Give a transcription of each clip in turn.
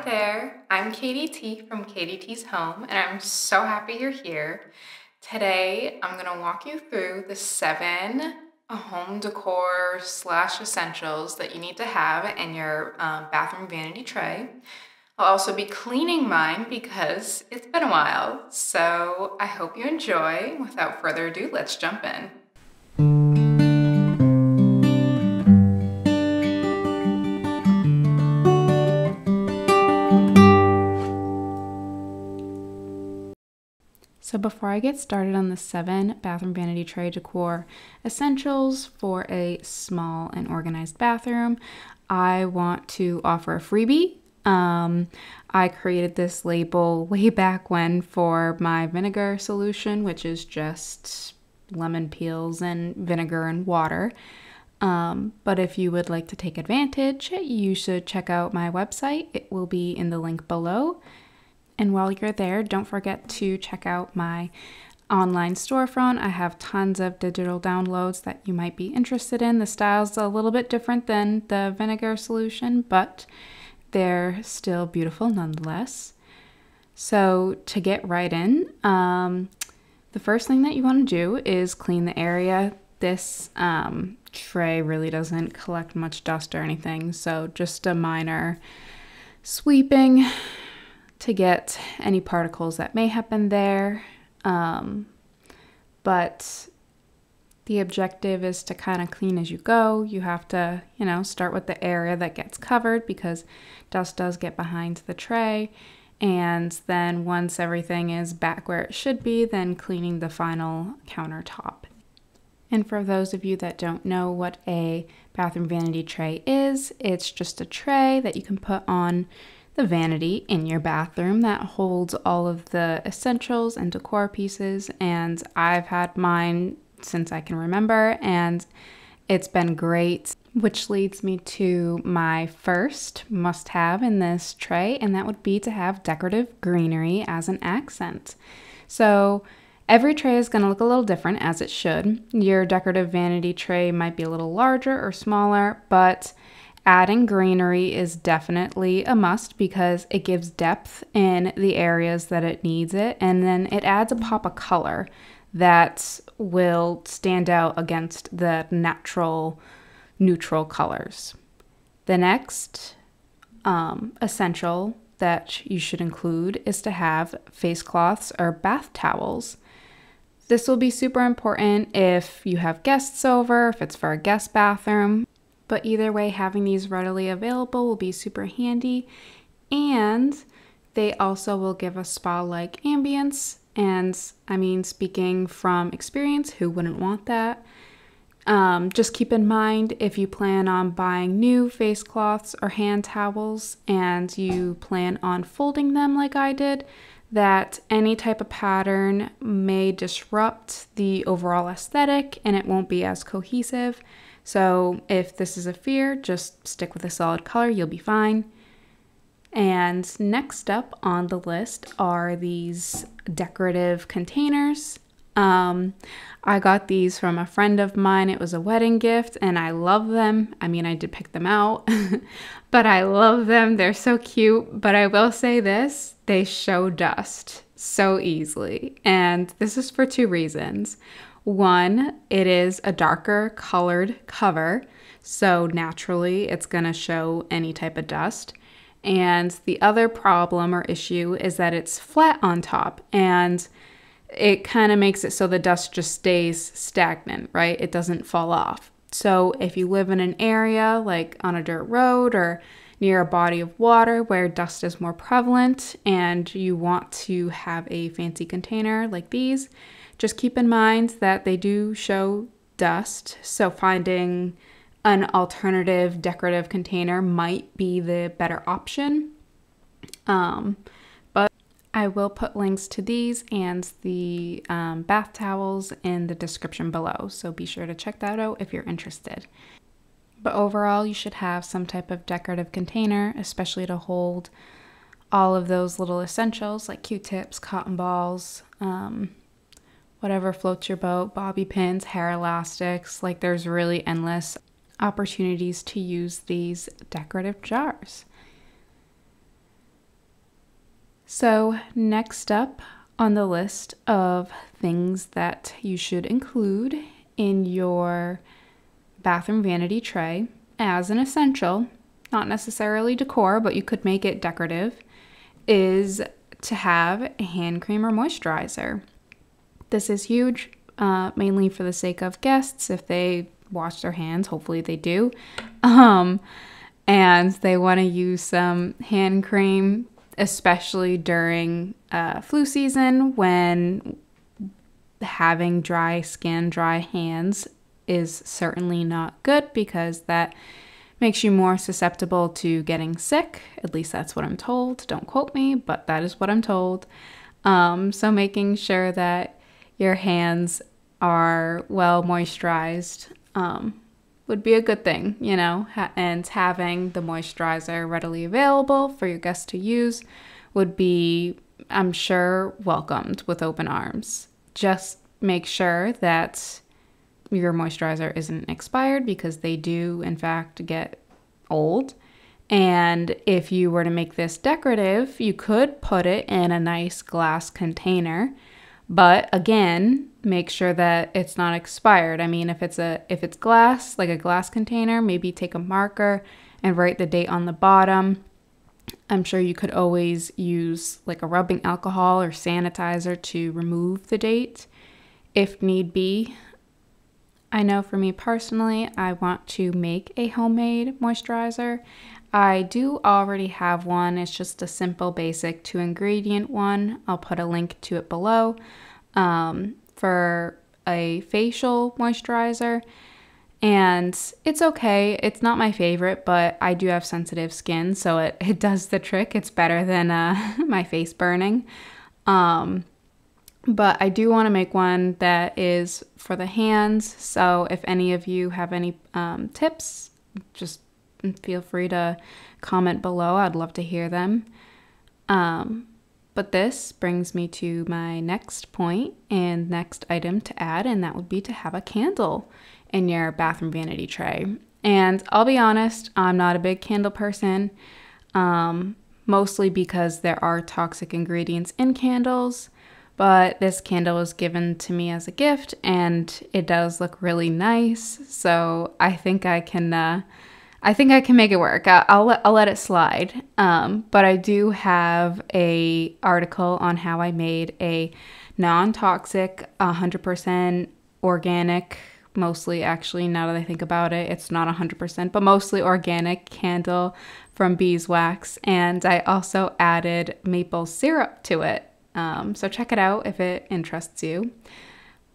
there, I'm Katie T from Katie T's Home, and I'm so happy you're here. Today, I'm gonna walk you through the 7 home decor slash essentials that you need to have in your bathroom vanity tray. I'll also be cleaning mine because it's been a while, so I hope you enjoy. Without further ado, let's jump in. So before I get started on the 7 bathroom vanity tray decor essentials for a small and organized bathroom, I want to offer a freebie. I created this label way back when for my vinegar solution, which is just lemon peels and vinegar and water. But if you would like to take advantage, you should check out my website. It will be in the link below. And while you're there, don't forget to check out my online storefront. I have tons of digital downloads that you might be interested in. The style's a little bit different than the vinegar solution, but they're still beautiful nonetheless. So to get right in, the first thing that you want to do is clean the area. This tray really doesn't collect much dust or anything, so just a minor sweeping to get any particles that may have been there. But the objective is to kind of clean as you go. You have to, start with the area that gets covered because dust does get behind the tray. And then once everything is back where it should be, then cleaning the final countertop. And for those of you that don't know what a bathroom vanity tray is, it's just a tray that you can put on the vanity in your bathroom that holds all of the essentials and decor pieces. And I've had mine since I can remember, and it's been great, which leads me to my first must-have in this tray, and that would be to have decorative greenery as an accent. So every tray is going to look a little different, as it should. Your decorative vanity tray might be a little larger or smaller, but adding greenery is definitely a must because it gives depth in the areas that it needs it, and then it adds a pop of color that will stand out against the natural neutral colors. The next essential that you should include is to have face cloths or bath towels. This will be super important if you have guests over, if it's for a guest bathroom. But either way, having these readily available will be super handy, and they also will give a spa-like ambience. And I mean, speaking from experience, who wouldn't want that? Just keep in mind, if you plan on buying new face cloths or hand towels and you plan on folding them like I did, that any type of pattern may disrupt the overall aesthetic and it won't be as cohesive. So if this is a fear, just stick with a solid color, you'll be fine. And next up on the list are these decorative containers. I got these from a friend of mine. It was a wedding gift and I love them. I mean, I did pick them out, but I love them. They're so cute. But I will say this, they show dust so easily. And this is for 2 reasons. One, it is a darker colored cover, so naturally it's going to show any type of dust. And the other problem or issue is that it's flat on top, and it kind of makes it so the dust just stays stagnant, right? It doesn't fall off. So if you live in an area like on a dirt road or near a body of water where dust is more prevalent and you want to have a fancy container like these, just keep in mind that they do show dust, so finding an alternative decorative container might be the better option. But I will put links to these and the bath towels in the description below, so be sure to check that out if you're interested. But overall, you should have some type of decorative container, especially to hold all of those little essentials like Q-tips, cotton balls, whatever floats your boat, bobby pins, hair elastics. Like, there's really endless opportunities to use these decorative jars. So next up on the list of things that you should include in your bathroom vanity tray as an essential, not necessarily decor, but you could make it decorative, is to have a hand cream or moisturizer. This is huge, mainly for the sake of guests. If they wash their hands, hopefully they do, and they want to use some hand cream, especially during flu season when having dry skin, dry hands is certainly not good because that makes you more susceptible to getting sick. At least that's what I'm told. Don't quote me, but that is what I'm told. So making sure that your hands are well moisturized would be a good thing, you know, and having the moisturizer readily available for your guests to use would be, I'm sure, welcomed with open arms. Just make sure that your moisturizer isn't expired because they do, in fact, get old. And if you were to make this decorative, you could put it in a nice glass container. But again, make sure that it's not expired. I mean, if it's glass, like a glass container, maybe take a marker and write the date on the bottom. I'm sure you could always use like a rubbing alcohol or sanitizer to remove the date if need be. I know for me personally, I want to make a homemade moisturizer. I do already have one. It's just a simple, basic 2-ingredient one. I'll put a link to it below for a facial moisturizer. And it's okay. It's not my favorite, but I do have sensitive skin, so it does the trick. It's better than my face burning. But I do want to make one that is for the hands. So if any of you have any tips, just feel free to comment below. I'd love to hear them. But this brings me to my next point and next item to add, and that would be to have a candle in your bathroom vanity tray. And I'll be honest, I'm not a big candle person, mostly because there are toxic ingredients in candles. But this candle was given to me as a gift, and it does look really nice. So I think I can make it work. I'll let it slide. But I do have a article on how I made a non-toxic, 100% organic, mostly actually, now that I think about it, it's not 100%, but mostly organic candle from beeswax. And I also added maple syrup to it. So check it out if it interests you.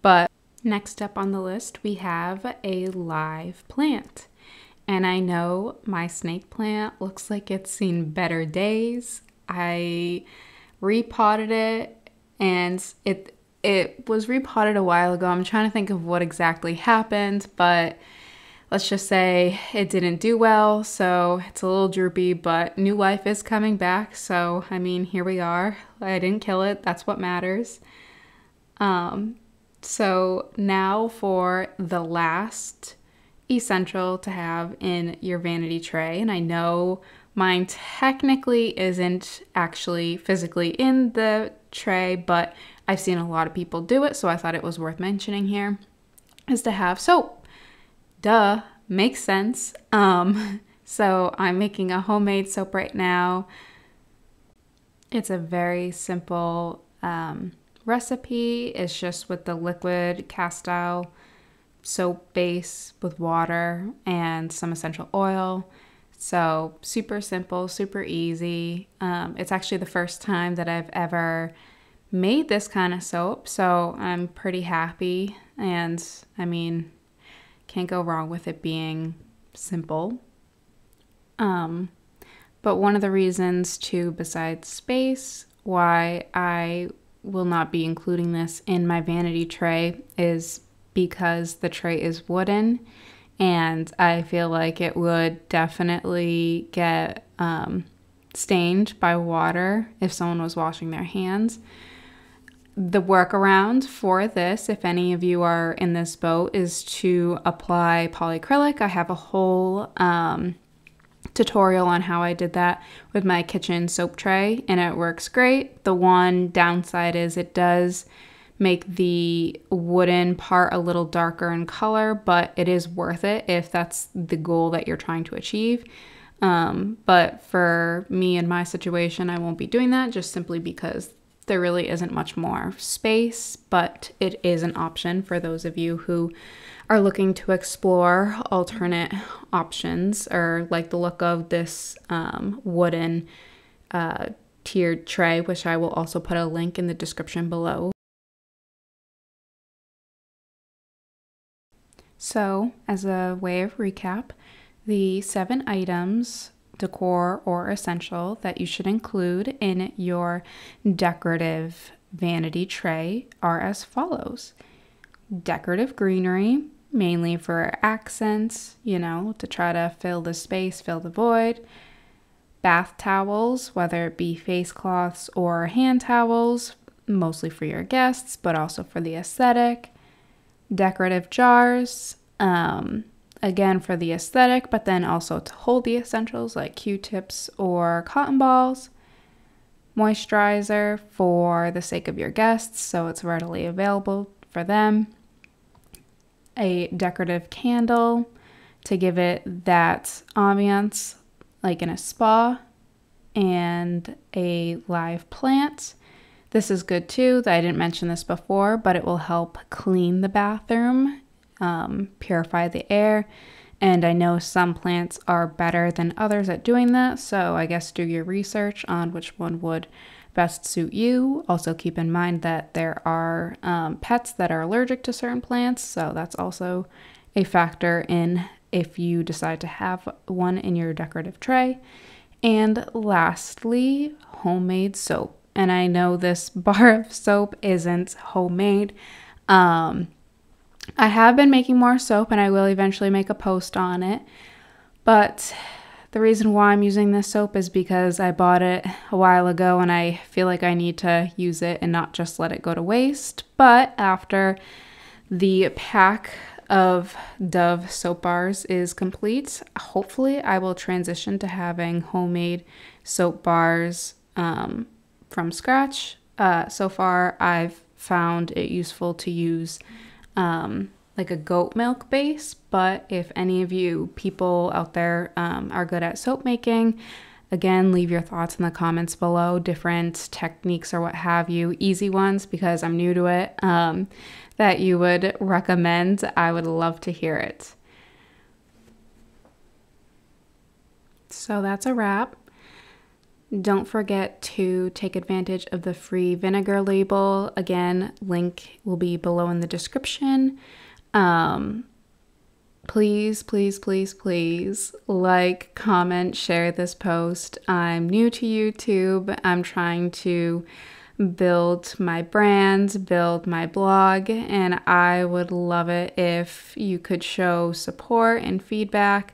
But next up on the list, we have a live plant. And I know my snake plant looks like it's seen better days. I repotted it, and it was repotted a while ago. I'm trying to think of what exactly happened, but let's just say it didn't do well, so it's a little droopy, but new life is coming back. So, I mean, here we are. I didn't kill it. That's what matters. So now for the last essential to have in your vanity tray. And I know mine technically isn't actually physically in the tray, but I've seen a lot of people do it, so I thought it was worth mentioning here, is to have soap. Duh, makes sense. So I'm making a homemade soap right now. It's a very simple recipe. It's just with the liquid Castile soap base with water and some essential oil. So super simple, super easy. It's actually the first time that I've ever made this kind of soap, so I'm pretty happy. And I mean, can't go wrong with it being simple. But one of the reasons too, besides space, why I will not be including this in my vanity tray is because the tray is wooden, and I feel like it would definitely get stained by water if someone was washing their hands. The workaround for this, if any of you are in this boat, is to apply polyacrylic. I have a whole tutorial on how I did that with my kitchen soap tray, and it works great. The one downside is it does make the wooden part a little darker in color, but it is worth it if that's the goal that you're trying to achieve. But for me and my situation, I won't be doing that just simply because there really isn't much more space, but it is an option for those of you who are looking to explore alternate options or like the look of this wooden tiered tray, which I will also put a link in the description below. So, as a way of recap, the 7 items, decor or essential, that you should include in your decorative vanity tray are as follows. Decorative greenery, mainly for accents, to try to fill the space, fill the void. Bath towels, whether it be face cloths or hand towels, mostly for your guests, but also for the aesthetic. Decorative jars, again for the aesthetic, but then also to hold the essentials like Q-tips or cotton balls. Moisturizer for the sake of your guests, so it's readily available for them. A decorative candle to give it that ambiance like in a spa, and a live plant. This is good too. I didn't mention this before, but it will help clean the bathroom, purify the air. And I know some plants are better than others at doing that, so I guess do your research on which one would best suit you. Also keep in mind that there are pets that are allergic to certain plants, so that's also a factor in if you decide to have one in your decorative tray. And lastly, homemade soap. And I know this bar of soap isn't homemade. I have been making more soap and I will eventually make a post on it. But the reason why I'm using this soap is because I bought it a while ago and I feel like I need to use it and not just let it go to waste. But after the pack of Dove soap bars is complete, hopefully I will transition to having homemade soap bars from scratch. So far, I've found it useful to use like a goat milk base, but if any of you people out there are good at soap making, again, leave your thoughts in the comments below, different techniques or what have you, easy ones because I'm new to it, that you would recommend. I would love to hear it. So that's a wrap. Don't forget to take advantage of the free vinegar label. Again, link will be below in the description. Please, please, please, please like, comment, share this post. I'm new to YouTube. I'm trying to build my brand, build my blog, and I would love it if you could show support and feedback.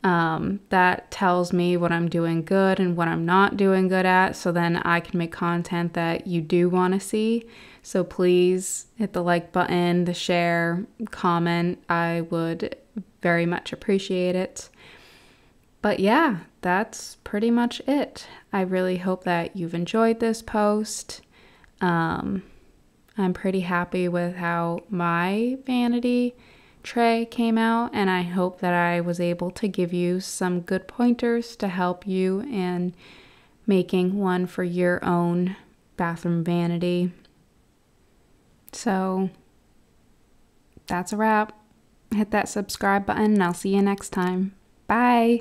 That tells me what I'm doing good and what I'm not doing good at, so then I can make content that you do want to see. So please hit the like button, the share, comment. I would very much appreciate it. But yeah, that's pretty much it. I really hope that you've enjoyed this post. I'm pretty happy with how my vanity tray came out, and I hope that I was able to give you some good pointers to help you in making one for your own bathroom vanity. So that's a wrap. Hit that subscribe button and I'll see you next time. Bye!